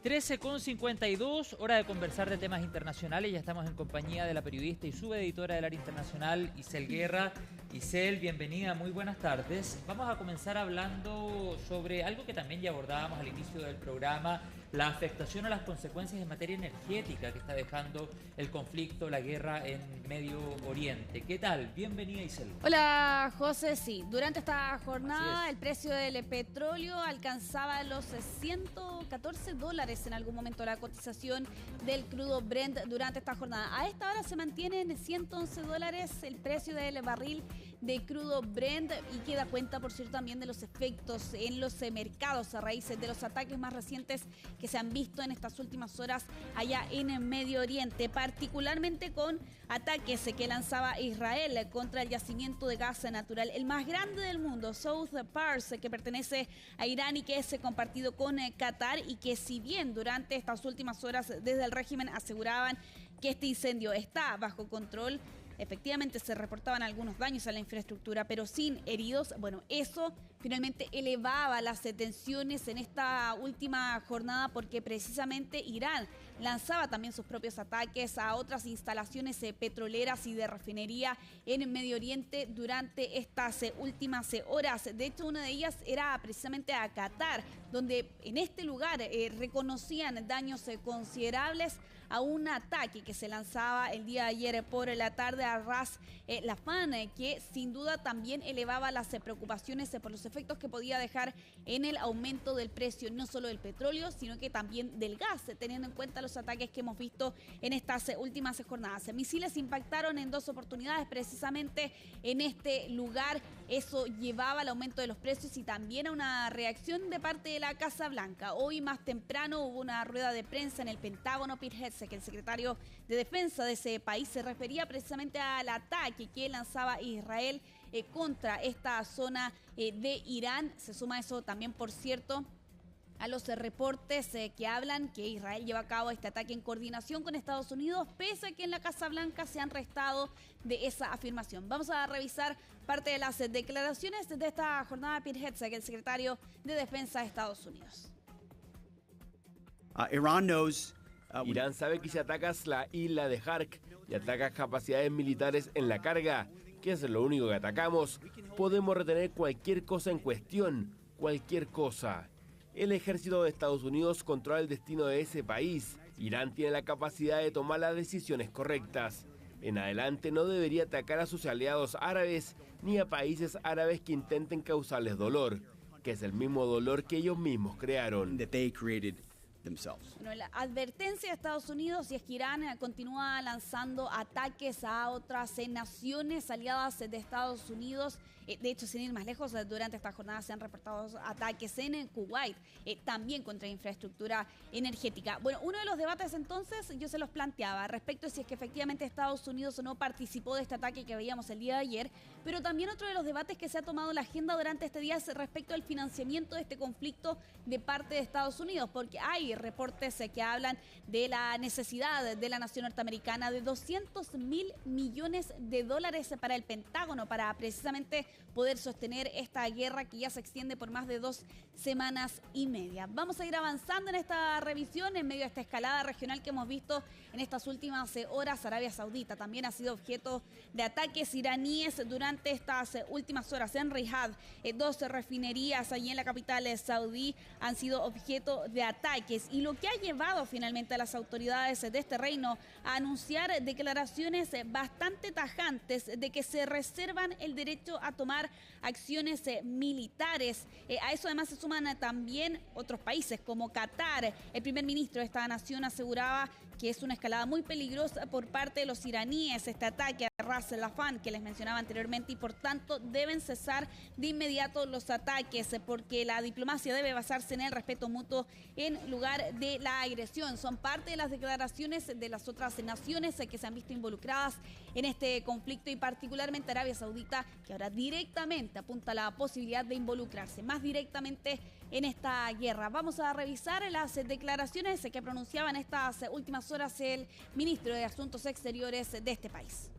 13:52, hora de conversar de temas internacionales. Ya estamos en compañía de la periodista y subeditora del área internacional, Isel Guerra. Isel, bienvenida, muy buenas tardes. Vamos a comenzar hablando sobre algo que también ya abordábamos al inicio del programa, la afectación a las consecuencias en materia energética que está dejando el conflicto, la guerra en Medio Oriente. ¿Qué tal? Bienvenida, Isel. Hola, José. Sí, durante esta jornada el precio del petróleo alcanzaba los $114 en algún momento, la cotización del crudo Brent durante esta jornada. A esta hora se mantiene en $111 el precio del barril de crudo Brent y queda cuenta, por cierto, también de los efectos en los mercados a raíz de los ataques más recientes que se han visto en estas últimas horas allá en Medio Oriente, particularmente con ataques que lanzaba Israel contra el yacimiento de gas natural, el más grande del mundo, South Pars, que pertenece a Irán y que es compartido con Qatar, y que si bien durante estas últimas horas desde el régimen aseguraban que este incendio está bajo control, efectivamente se reportaban algunos daños a la infraestructura, pero sin heridos. Bueno, eso finalmente elevaba las tensiones en esta última jornada, porque precisamente Irán lanzaba también sus propios ataques a otras instalaciones petroleras y de refinería en Medio Oriente durante estas últimas horas. De hecho, una de ellas era precisamente a Qatar, donde en este lugar reconocían daños considerables a un ataque que se lanzaba el día de ayer por la tarde a Ras Laffan, que sin duda también elevaba las preocupaciones por los efectos que podía dejar en el aumento del precio, no solo del petróleo, sino que también del gas, teniendo en cuenta los ataques que hemos visto en estas últimas jornadas. Misiles impactaron en dos oportunidades precisamente en este lugar. Eso llevaba al aumento de los precios y también a una reacción de parte de la Casa Blanca. Hoy más temprano hubo una rueda de prensa en el Pentágono. Pete Hegseth, el secretario de Defensa de ese país, se refería precisamente al ataque que lanzaba Israel contra esta zona de Irán. Se suma eso también, por cierto, a los reportes que hablan que Israel lleva a cabo este ataque en coordinación con Estados Unidos, pese a que en la Casa Blanca se han restado de esa afirmación. Vamos a revisar parte de las declaraciones de esta jornada de Pete Hegseth, el secretario de Defensa de Estados Unidos. Irán sabe que si atacas la isla de Hark y atacas capacidades militares en la carga, que es lo único que atacamos, podemos retener cualquier cosa en cuestión, cualquier cosa. El ejército de Estados Unidos controla el destino de ese país. Irán tiene la capacidad de tomar las decisiones correctas. En adelante no debería atacar a sus aliados árabes ni a países árabes que intenten causarles dolor, que es el mismo dolor que ellos mismos crearon. Bueno, la advertencia de Estados Unidos y es que Irán continúa lanzando ataques a otras naciones aliadas de Estados Unidos. De hecho, sin ir más lejos, durante esta jornada se han reportado ataques en Kuwait, también contra infraestructura energética. Bueno, uno de los debates entonces, yo se los planteaba respecto a si es que efectivamente Estados Unidos no participó de este ataque que veíamos el día de ayer, pero también otro de los debates que se ha tomado en la agenda durante este día es respecto al financiamiento de este conflicto de parte de Estados Unidos, porque hay reportes que hablan de la necesidad de la nación norteamericana de $200.000 millones para el Pentágono, para precisamente poder sostener esta guerra que ya se extiende por más de 2 semanas y media. Vamos a ir avanzando en esta revisión en medio de esta escalada regional que hemos visto en estas últimas horas. Arabia Saudita también ha sido objeto de ataques iraníes durante estas últimas horas. En Riyadh, 2 refinerías allí en la capital saudí han sido objeto de ataques, y lo que ha llevado finalmente a las autoridades de este reino a anunciar declaraciones bastante tajantes de que se reservan el derecho a tomar acciones militares. A eso además se suman también otros países como Qatar. El primer ministro de esta nación aseguraba que es una escalada muy peligrosa por parte de los iraníes este ataque a Ras Laffan que les mencionaba anteriormente, y por tanto deben cesar de inmediato los ataques, porque la diplomacia debe basarse en el respeto mutuo en lugar de la agresión. Son parte de las declaraciones de las otras naciones que se han visto involucradas en este conflicto, y particularmente Arabia Saudita, que ahora directamente apunta a la posibilidad de involucrarse más directamente en esta guerra. Vamos a revisar las declaraciones que pronunciaba en estas últimas horas el ministro de Asuntos Exteriores de este país.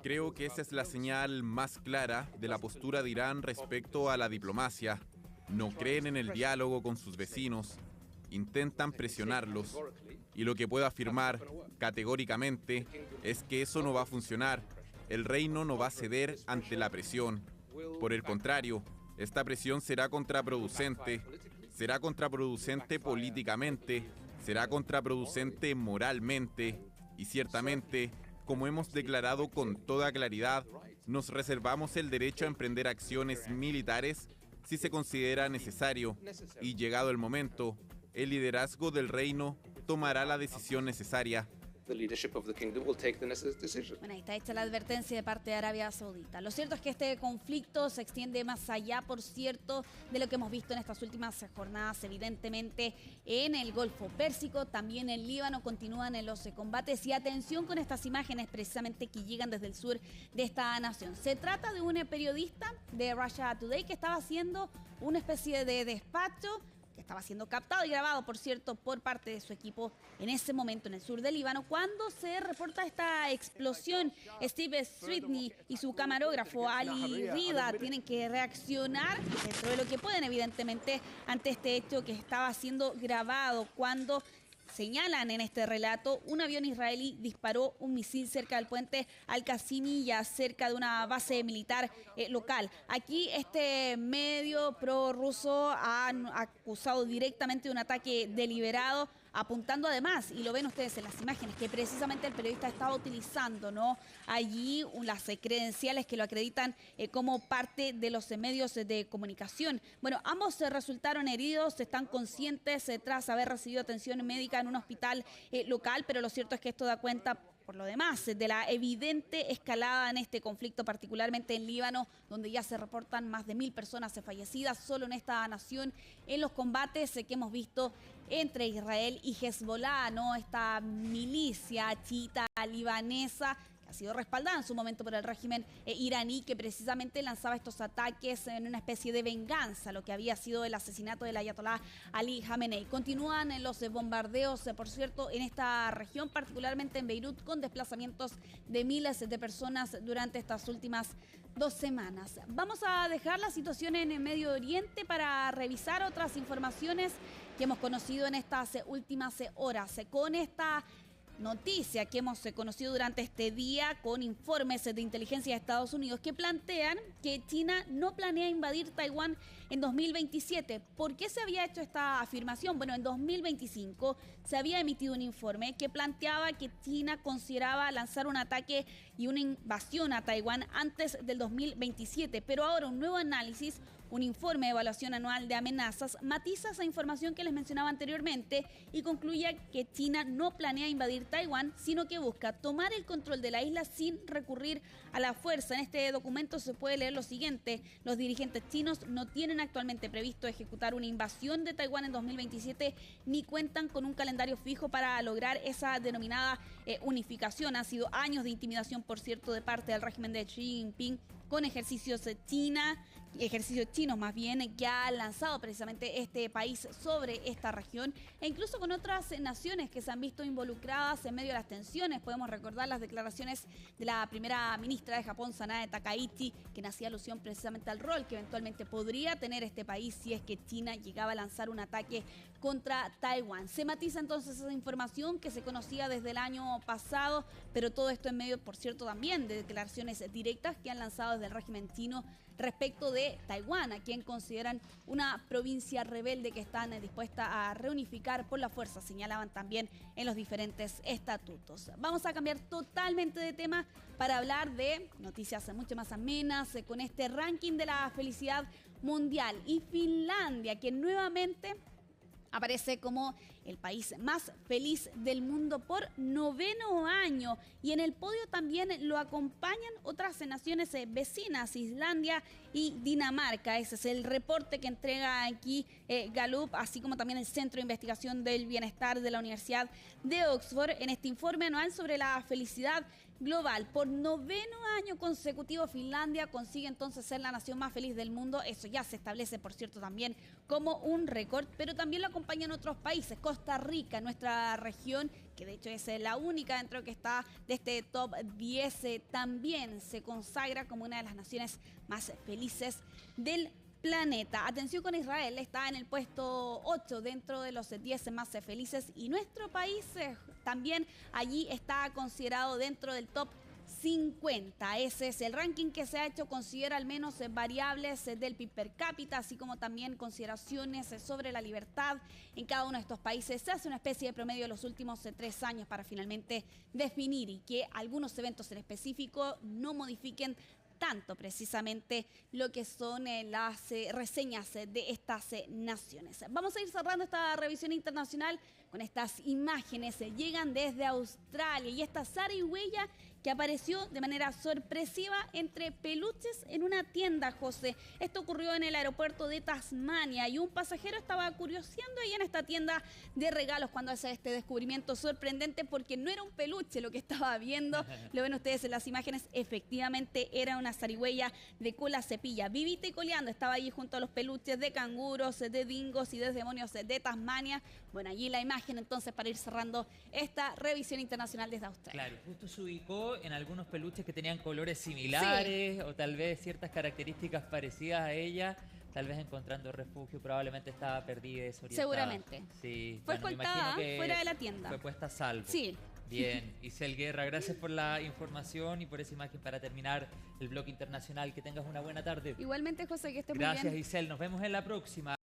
Creo que esa es la señal más clara de la postura de Irán respecto a la diplomacia. no creen en el diálogo con sus vecinos, intentan presionarlos, y lo que puedo afirmar categóricamente es que eso no va a funcionar. El reino no va a ceder ante la presión. Por el contrario, esta presión será contraproducente políticamente, será contraproducente moralmente, y ciertamente, como hemos declarado con toda claridad, nos reservamos el derecho a emprender acciones militares si se considera necesario, y llegado el momento, el liderazgo del reino tomará la decisión necesaria. Bueno, ahí está hecha la advertencia de parte de Arabia Saudita. Lo cierto es que este conflicto se extiende más allá, por cierto, de lo que hemos visto en estas últimas jornadas, evidentemente en el Golfo Pérsico, también en Líbano continúan en los combates, y atención con estas imágenes precisamente que llegan desde el sur de esta nación. Se trata de un periodista de Russia Today que estaba haciendo una especie de despacho, que estaba siendo captado y grabado, por cierto, por parte de su equipo en ese momento en el sur del Líbano, cuando se reporta esta explosión. Steve Switney y su camarógrafo Ali Rida tienen que reaccionar dentro de lo que pueden, evidentemente, ante este hecho que estaba siendo grabado cuando señalan en este relato, un avión israelí disparó un misil cerca del puente Al-Qasimi, ya cerca de una base militar local. Aquí este medio prorruso ha acusado directamente de un ataque deliberado, apuntando además, y lo ven ustedes en las imágenes, que precisamente el periodista estaba utilizando, ¿no?, allí las credenciales que lo acreditan como parte de los medios de comunicación. Bueno, ambos resultaron heridos, están conscientes tras haber recibido atención médica en un hospital local, pero lo cierto es que esto da cuenta, por lo demás, de la evidente escalada en este conflicto, particularmente en Líbano, donde ya se reportan más de 1.000 personas fallecidas solo en esta nación, en los combates que hemos visto entre Israel y Hezbollah, ¿no?, esta milicia chiita libanesa, ha sido respaldada en su momento por el régimen iraní, que precisamente lanzaba estos ataques en una especie de venganza, lo que había sido el asesinato del ayatolá Ali Khamenei. Continúan los bombardeos, por cierto, en esta región, particularmente en Beirut, con desplazamientos de miles de personas durante estas últimas 2 semanas. Vamos a dejar la situación en el Medio Oriente para revisar otras informaciones que hemos conocido en estas últimas horas. Con esta noticia que hemos conocido durante este día, con informes de inteligencia de Estados Unidos que plantean que China no planea invadir Taiwán en 2027. ¿Por qué se había hecho esta afirmación? Bueno, en 2025 se había emitido un informe que planteaba que China consideraba lanzar un ataque y una invasión a Taiwán antes del 2027, pero ahora un nuevo análisis, un informe de evaluación anual de amenazas, matiza esa información que les mencionaba anteriormente y concluye que China no planea invadir Taiwán, sino que busca tomar el control de la isla sin recurrir a la fuerza. En este documento se puede leer lo siguiente: los dirigentes chinos no tienen actualmente previsto ejecutar una invasión de Taiwán en 2027, ni cuentan con un calendario fijo para lograr esa denominada unificación. Han sido años de intimidación, por cierto, de parte del régimen de Xi Jinping, con ejercicios chinos más bien, que ha lanzado precisamente este país sobre esta región, e incluso con otras naciones que se han visto involucradas en medio de las tensiones. Podemos recordar las declaraciones de la primera ministra de Japón, Sanae Takaichi, que hacía alusión precisamente al rol que eventualmente podría tener este país si es que China llegaba a lanzar un ataque contra Taiwán. Se matiza entonces esa información que se conocía desde el año pasado, pero todo esto en medio, por cierto, también de declaraciones directas que han lanzado desde el régimen chino respecto de Taiwán, a quien consideran una provincia rebelde que están dispuesta a reunificar por la fuerza, señalaban también en los diferentes estatutos. Vamos a cambiar totalmente de tema para hablar de noticias mucho más amenas, con este ranking de la felicidad mundial, y Finlandia, que nuevamente aparece como el país más feliz del mundo por 9º año, y en el podio también lo acompañan otras naciones vecinas, Islandia y Dinamarca. Ese es el reporte que entrega aquí Gallup, así como también el Centro de Investigación del Bienestar de la Universidad de Oxford, en este informe anual sobre la felicidad global. Por 9º año consecutivo, Finlandia consigue entonces ser la nación más feliz del mundo. Eso ya se establece, por cierto, también como un récord, pero también lo acompañan otros países. Costa Rica, nuestra región, que de hecho es la única dentro que está de este top 10, también se consagra como una de las naciones más felices del planeta. Atención con Israel, está en el puesto 8 dentro de los 10 más felices y nuestro país también allí está considerado dentro del top 50. Ese es el ranking que se ha hecho, considera al menos variables del PIB per cápita, así como también consideraciones sobre la libertad en cada uno de estos países. Se hace una especie de promedio de los últimos 3 años para finalmente definir y que algunos eventos en específico no modifiquen tanto precisamente lo que son las reseñas de estas naciones. Vamos a ir cerrando esta revisión internacional con estas imágenes. Llegan desde Australia y esta zarigüeya que apareció de manera sorpresiva entre peluches en una tienda, José. Esto ocurrió en el aeropuerto de Tasmania y un pasajero estaba curioseando ahí en esta tienda de regalos cuando hace este descubrimiento sorprendente, porque no era un peluche lo que estaba viendo. Lo ven ustedes en las imágenes, efectivamente era una zarigüeya de cola cepilla, vivita y coleando. Estaba allí junto a los peluches de canguros, de dingos y de demonios de Tasmania. Bueno, allí la imagen entonces para ir cerrando esta revisión internacional desde Australia. Claro, justo se ubicó en algunos peluches que tenían colores similares, sí, o tal vez ciertas características parecidas a ella, tal vez encontrando refugio, probablemente estaba perdida y desorientada. Seguramente. Sí. Fue Bueno, escoltada fuera de la tienda. Fue puesta a salvo. Sí. Bien, Isel Guerra, gracias por la información y por esa imagen para terminar el bloque internacional. Que tengas una buena tarde. Igualmente, José, que estés muy bien. Gracias, Isel. Nos vemos en la próxima.